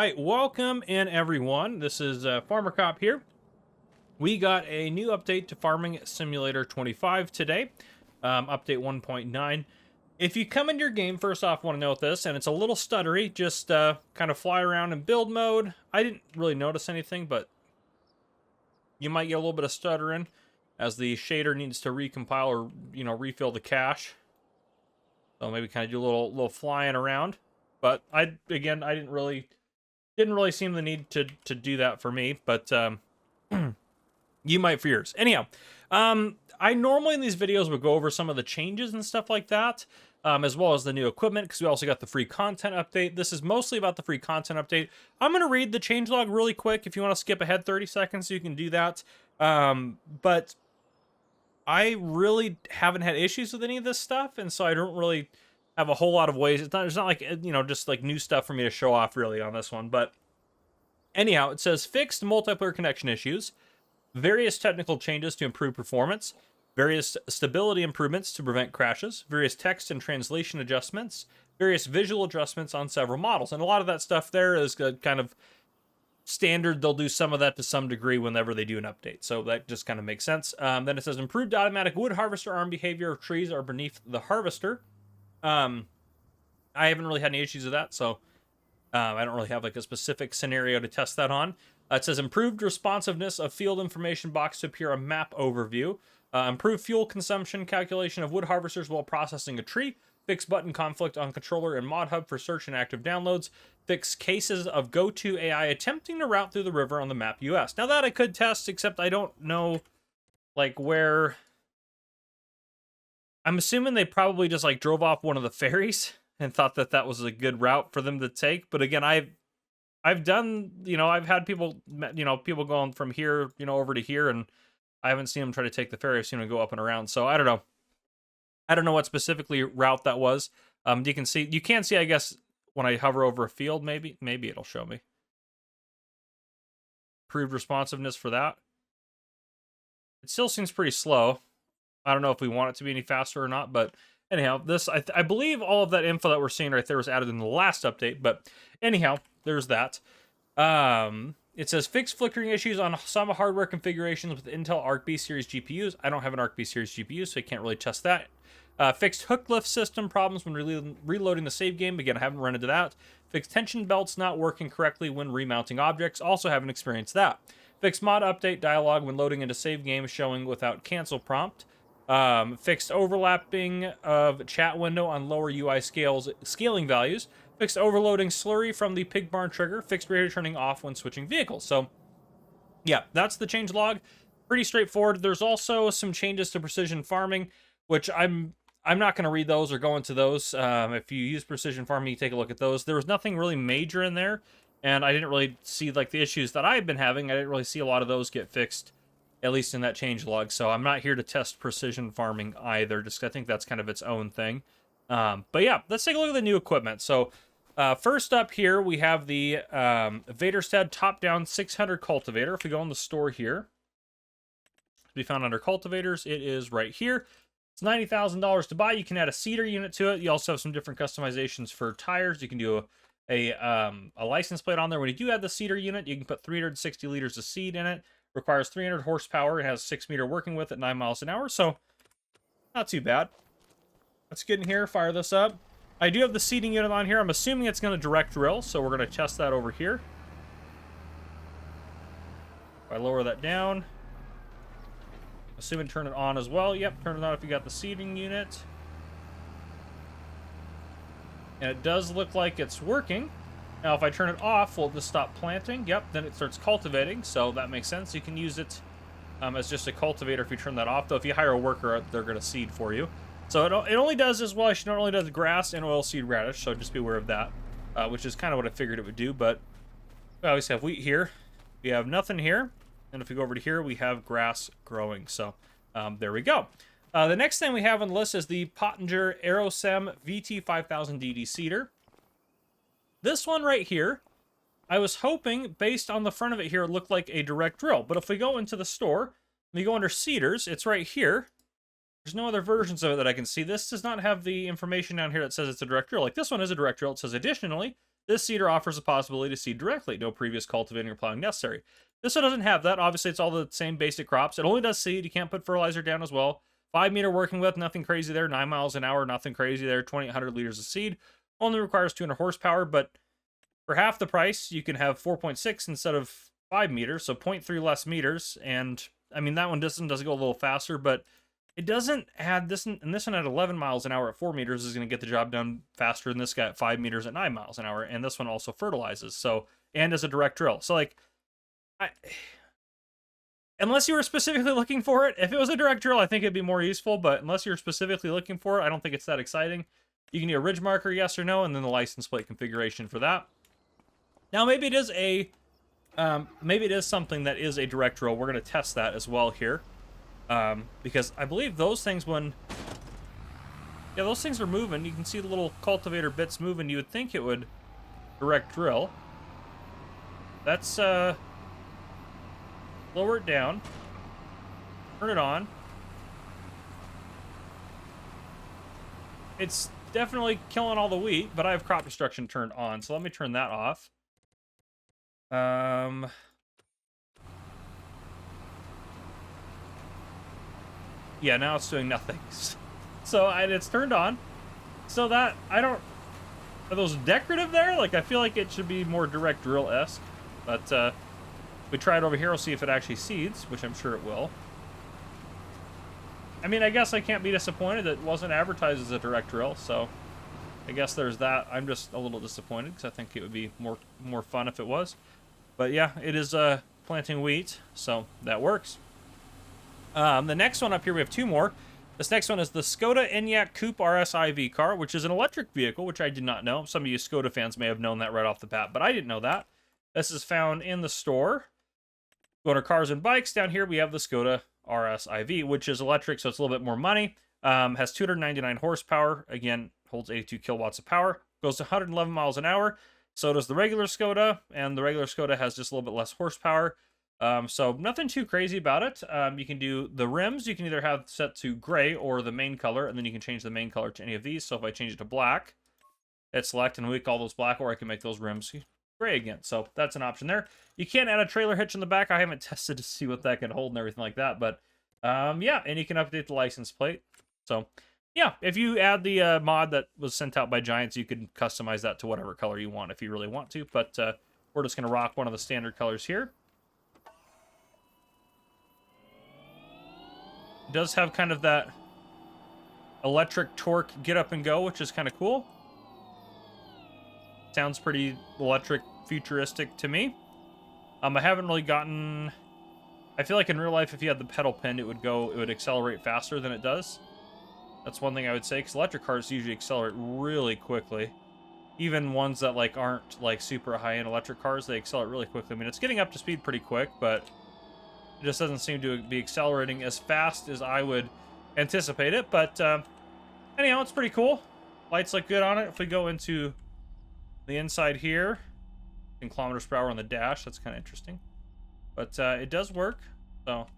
right, welcome in everyone. This is Farmer Cop here. We got a new update to Farming Simulator 25 today, update 1.9. If you come into your game, first off, want to note this, and it's a little stuttery, just kind of fly around in build mode. I didn't really notice anything, but you might get a little bit of stuttering as the shader needs to recompile or, refill the cache. So maybe kind of do a little flying around. But I didn't really seem the need to do that for me, but you might for yours. Anyhow, I normally in these videos would go over some of the changes and stuff like that, as well as the new equipment, because we also got the free content update. This is mostly about the free content update. I'm going to read the changelog really quick. If you want to skip ahead 30 seconds, you can do that. But I really haven't had issues with any of this stuff, and so I don't really have a whole lot of ways. It's not like, just like new stuff for me to show off really on this one. But anyhow, it says fixed multiplayer connection issues, various technical changes to improve performance, various stability improvements to prevent crashes, various text and translation adjustments, various visual adjustments on several models. And a lot of that stuff there is kind of standard. They'll do some of that to some degree whenever they do an update. So that just kind of makes sense. Then it says improved automatic wood harvester arm behavior if trees are beneath the harvester. I haven't really had any issues with that, so I don't really have like a specific scenario to test that on. It says improved responsiveness of field information box to appear on map overview. Improved fuel consumption calculation of wood harvesters while processing a tree. Fix button conflict on controller and mod hub for search and active downloads. Fix cases of go-to AI attempting to route through the river on the map US. Now that I could test, except I don't know like where. I'm assuming they probably just like drove off one of the ferries and thought that that was a good route for them to take. But again, I've done, I've had people, people going from here, over to here, and I haven't seen them try to take the ferry. I've seen them go up and around. So I don't know. I don't know what specifically route that was. You can see, I guess, when I hover over a field, maybe it'll show me. Improved responsiveness for that. It still seems pretty slow. I don't know if we want it to be any faster or not, but anyhow, this, I believe all of that info that we're seeing right there was added in the last update, but anyhow, there's that. It says fix flickering issues on some hardware configurations with Intel Arc B series GPUs. I don't have an Arc B series GPU, so I can't really test that. Fixed hook lift system problems when reloading the save game. Again, I haven't run into that. Fixed tension belts not working correctly when remounting objects. Also haven't experienced that. Fixed mod update dialog when loading into save game showing without cancel prompt. Fixed overlapping of chat window on lower UI scaling values. Fixed overloading slurry from the pig barn trigger. Fixed radio turning off when switching vehicles. So, yeah, that's the changelog. Pretty straightforward. There's also some changes to precision farming, which I'm not going to read those or go into those. If you use precision farming, you take a look at those. There was nothing really major in there, and I didn't really see like the issues that I've been having. I didn't really see a lot of those get fixed, at least in that changelog. So I'm not here to test precision farming either. Just I think that's kind of its own thing. But yeah, let's take a look at the new equipment. So first up here, we have the Vader Topdown 600 cultivator. If we go in the store here, to be found under cultivators, it is right here. It's $90,000 to buy. You can add a seeder unit to it. You also have some different customizations for tires. You can do a license plate on there. When you do add the seeder unit, you can put 360 liters of seed in it. Requires 300 horsepower. It has 6-meter working width at 9 miles an hour, so not too bad. Let's get in here, fire this up. I do have the seeding unit on here. I'm assuming it's going to direct drill, so we're going to test that over here. If I lower that down, assuming turn it on as well. Yep, turn it on if you got the seeding unit. And it does look like it's working. Now, if I turn it off, will it just stop planting? Yep, then it starts cultivating, so that makes sense. You can use it as just a cultivator if you turn that off, though if you hire a worker, they're going to seed for you. So it only does as well. It only does grass and oilseed radish, so just be aware of that, which is kind of what I figured it would do. But we always have wheat here. We have nothing here. And if we go over to here, we have grass growing. So there we go. The next thing we have on the list is the Pottinger Aerosam VT5000 DD seeder. This one right here, I was hoping, based on the front of it here, it looked like a direct drill. But if we go into the store, we go under seeders, it's right here. There's no other versions of it that I can see. This does not have the information down here that says it's a direct drill. Like this one is a direct drill. It says additionally, This seeder offers the possibility to seed directly, no previous cultivating or plowing necessary. This one doesn't have that. Obviously, it's all the same basic crops. It only does seed. You can't put fertilizer down as well. 5-meter working width, nothing crazy there. 9 miles an hour, nothing crazy there. 2,800 liters of seed. Only requires 200 horsepower, but for half the price, you can have 4.6 instead of 5 meters, so 0.3 less meters. And I mean, that one does go a little faster, but it doesn't add this, and this one at 11 miles an hour at 4 meters is going to get the job done faster than this guy at 5 meters at 9 miles an hour. And this one also fertilizes, so, and as a direct drill. So, like, unless you were specifically looking for it, if it was a direct drill, I think it'd be more useful. But unless you're specifically looking for it, I don't think it's that exciting. You can do a ridge marker, yes or no, and then the license plate configuration for that. Now, maybe it is something that is a direct drill. We're going to test that as well here. Because I believe those things, those things are moving. You can see the little cultivator bits moving. You would think it would direct drill. That's, lower it down. Turn it on. It's definitely killing all the wheat, but I have crop destruction turned on. So let me turn that off. Yeah, now it's doing nothing. So it's turned on. So that, are those decorative there? Like, I feel like it should be more direct drill-esque. But, we try it over here. We'll see if it actually seeds, which I'm sure it will. I mean, I guess I can't be disappointed that it wasn't advertised as a direct drill, so I guess there's that. I'm just a little disappointed because I think it would be more fun if it was. But yeah, it is planting wheat, so that works. The next one up here, we have 2 more. This next one is the Scoda Enyak Coupe RSIV car, which is an electric vehicle, which I did not know. Some of you Scoda fans may have known that right off the bat, but I didn't know that. This is found in the store. Going to cars and bikes, down here we have the Scoda RSIV, which is electric, so it's a little bit more money. Has 299 horsepower. Again, holds 82 kilowatts of power. Goes to 111 miles an hour. So does the regular Scoda, and the regular Scoda has just a little bit less horsepower. So nothing too crazy about it. You can do the rims. You can either have set to gray or the main color, and then you can change the main color to any of these. So if I change it to black, hit select and make all those black, or I can make those rims gray again. So that's an option there. You can add a trailer hitch in the back. I haven't tested to see what that can hold and everything like that, but yeah, and you can update the license plate. So yeah, if you add the mod that was sent out by Giants, you can customize that to whatever color you want if you really want to, but we're just going to rock one of the standard colors here. It does have kind of that electric torque get up and go, which is kind of cool. Sounds pretty electric futuristic to me. I haven't really gotten... I feel like in real life, if you had the pedal pin, it would accelerate faster than it does. That's one thing I would say, because electric cars usually accelerate really quickly. Even ones that like aren't like super high-end electric cars, they accelerate really quickly. I mean, it's getting up to speed pretty quick, but it just doesn't seem to be accelerating as fast as I would anticipate it. But anyhow, it's pretty cool. Lights look good on it. If we go into the inside here, in kilometers per hour on the dash, that's kind of interesting. But it does work, so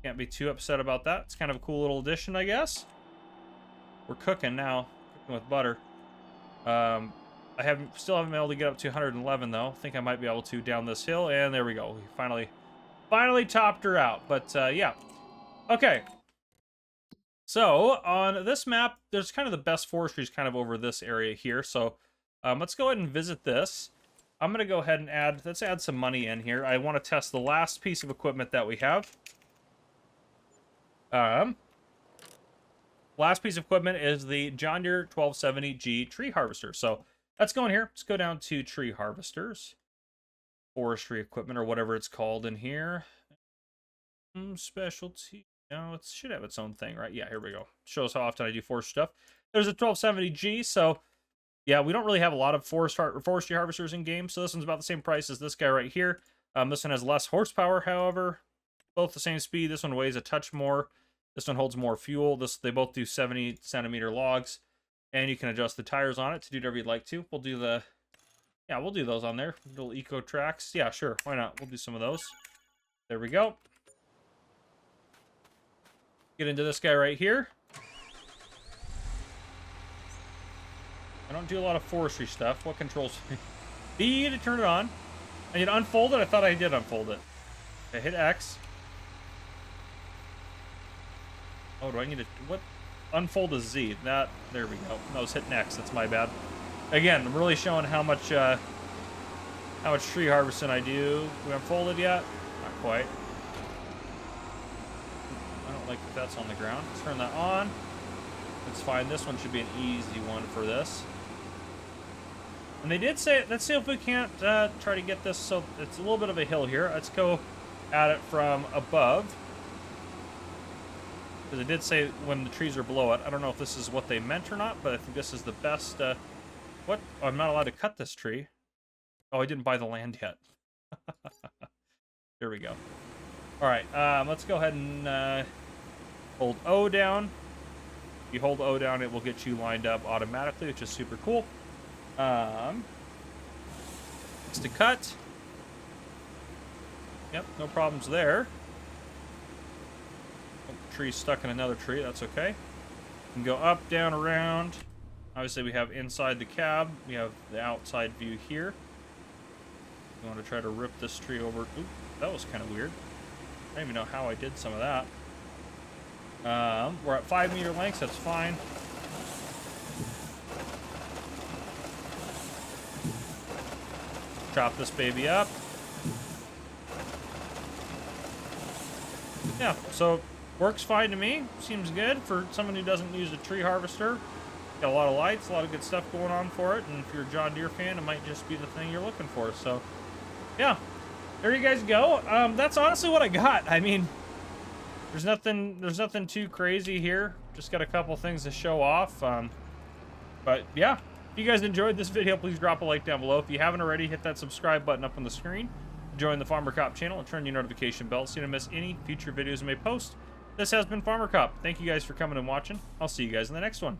can't be too upset about that. It's kind of a cool little addition, I guess. We're cooking now, cooking with butter. I still haven't been able to get up to 111 though. I think I might be able to down this hill, and there we go. We finally topped her out. But yeah, okay. So on this map, there's kind of the best forestry is kind of over this area here. So let's go ahead and visit this. I'm gonna go ahead and let's add some money in here. I want to test the last piece of equipment that we have. Last piece of equipment is the John Deere 1270G tree harvester. So let's go in here. Let's go down to tree harvesters, forestry equipment, or whatever it's called in here. Specialty. No, it should have its own thing, right? Yeah, here we go. Shows how often I do forest stuff. There's a 1270G. So yeah, we don't really have a lot of forestry harvesters in game. So this one's about the same price as this guy right here. This one has less horsepower, however, both the same speed. This one weighs a touch more. This one holds more fuel. They both do 70 centimeter logs, and you can adjust the tires on it to do whatever you'd like to. We'll do those on there. Little eco tracks. Yeah, sure. Why not? We'll do some of those. There we go. Get into this guy right here. I don't do a lot of forestry stuff. What controls? B to turn it on. I need to unfold it. I thought I did unfold it. I hit X. Oh, do I need to what? Unfold is Z. That there we go. I was hitting X. That's my bad. Again, I'm really showing how much tree harvesting I do. We unfolded yet? Not quite. I don't like that that's on the ground. Let's turn that on. It's fine. This one should be an easy one for this. And they did say, let's see if we can't try to get this, so it's a little bit of a hill here. Let's go at it from above. Because they did say when the trees are below it. I don't know if this is what they meant or not, but I think this is the best. What? Oh, I'm not allowed to cut this tree. Oh, I didn't buy the land yet. There we go. All right, let's go ahead and hold O down. If you hold O down, it will get you lined up automatically, which is super cool. It's to cut. Yep, no problems there. Oh, tree's stuck in another tree, that's okay. You can go up, down, around. Obviously, we have inside the cab. We have the outside view here. You want to try to rip this tree over. Ooh, that was kind of weird. I don't even know how I did some of that. We're at 5 meter lengths, that's fine. Chop this baby up. Yeah, so works fine to me. Seems good for someone who doesn't use a tree harvester. Got a lot of lights, a lot of good stuff going on for it, and if you're a John Deere fan, it might just be the thing you're looking for. So, yeah, there you guys go. That's honestly what I got. I mean, there's nothing too crazy here. Just got a couple things to show off. But yeah, if you guys enjoyed this video, please drop a like down below. If you haven't already, hit that subscribe button up on the screen. Join the Farmer Cop channel and turn your notification bell so you don't miss any future videos I may post. This has been Farmer Cop. Thank you guys for coming and watching. I'll see you guys in the next one.